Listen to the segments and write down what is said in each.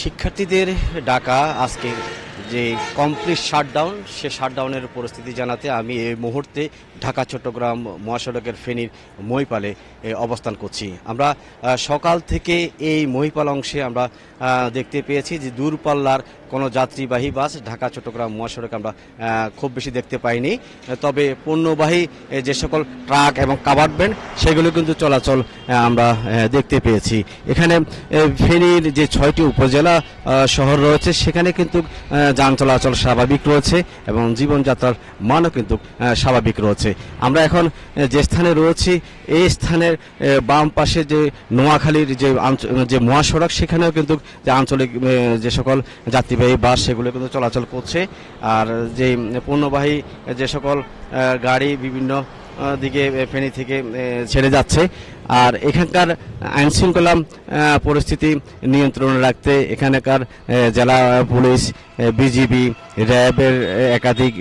শিক্ষার্থীদের ডাকা আজকে যে কমপ্লিট শাটডাউন সে শাটডাউনের পরিস্থিতি জানাতে আমি এই মুহূর্তে ঢাকা চট্টগ্রাম মহাসড়কের ফেনীর মহিপালে অবস্থান করছি। আমরা সকাল থেকে এই মহিপাল অংশে আমরা দেখতে পেয়েছি যে দূরপাল্লার কোনো যাত্রীবাহী বাস ঢাকা চট্টগ্রাম মহাসড়কে আমরা খুব বেশি দেখতে পাইনি। তবে পণ্যবাহী যে সকল ট্রাক এবং কাভার্ড ভ্যান সেগুলো কিন্তু চলাচল আমরা দেখতে পেয়েছি। এখানে ফেনীর যে 6টি উপজেলা শহর রয়েছে সেখানে কিন্তু যান চলাচল স্বাভাবিক রয়েছে এবং জীবনযাত্রার মানও কিন্তু স্বাভাবিক রয়েছে। আমরা এখন যে স্থানে রয়েছি এই স্থানের বাম পাশে যে নোয়াখালীর যে মহাসড়ক সেখানেও কিন্তু যে আঞ্চলিক যে সকল যাত্রীবাহী বাস সেগুলো কিন্তু চলাচল করছে। আর যে পণ্যবাহী যে সকল গাড়ি বিভিন্ন দিকে ফেনী থেকে ছেড়ে যাচ্ছে। আর এখানকার আইনশৃঙ্খলা পরিস্থিতি নিয়ন্ত্রণে রাখতে এখানকার জেলা পুলিশ, বিজিবি, র্যাবের একাধিক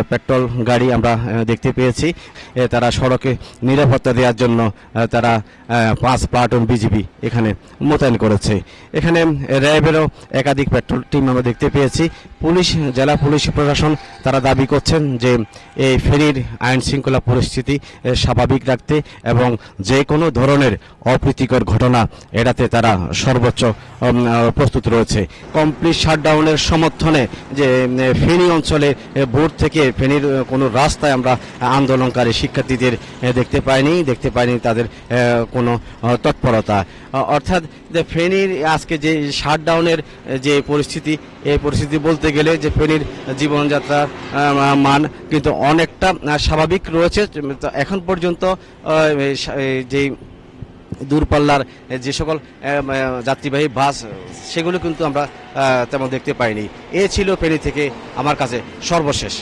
পেট্রোল গাড়ি আমরা দেখতে পেয়েছি। তারা সড়কে নিরাপত্তা দেওয়ার জন্য তারা 5 প্লাটুন বিজিবি এখানে মোতায়েন করেছে। এখানে র্যাবেরও একাধিক পেট্রোল টিম আমরা দেখতে পেয়েছি। জেলা পুলিশ প্রশাসন তারা দাবি করছেন যে এই ফেনীর আইন শৃঙ্খলা পরিস্থিতি স্বাভাবিক রাখতে এবং যে কোনো ধরনের অপ্রীতিকর ঘটনা এড়াতে তারা সর্বোচ্চ প্রস্তুত রয়েছে। কমপ্লিট শাটডাউনের সমর্থনে যে ফেনী অঞ্চলে ভোর থেকে ফেনীর কোনো রাস্তায় আমরা আন্দোলনকারী শিক্ষার্থীদের দেখতে পাইনি তাদের কোনো তৎপরতা। অর্থাৎ যে ফেনীর আজকে যে শাটডাউনের যে পরিস্থিতি, এই পরিস্থিতি বলতে গেলে যে ফেনীর জীবনযাত্রার মান কিন্তু অনেকটা স্বাভাবিক রয়েছে। এখন পর্যন্ত যে দূরপাল্লার যে সকল যাত্রীবাহী বাস সেগুলো কিন্তু আমরা তেমন দেখতে পাইনি। এ ছিল ফেনী থেকে আমার কাছে সর্বশেষ।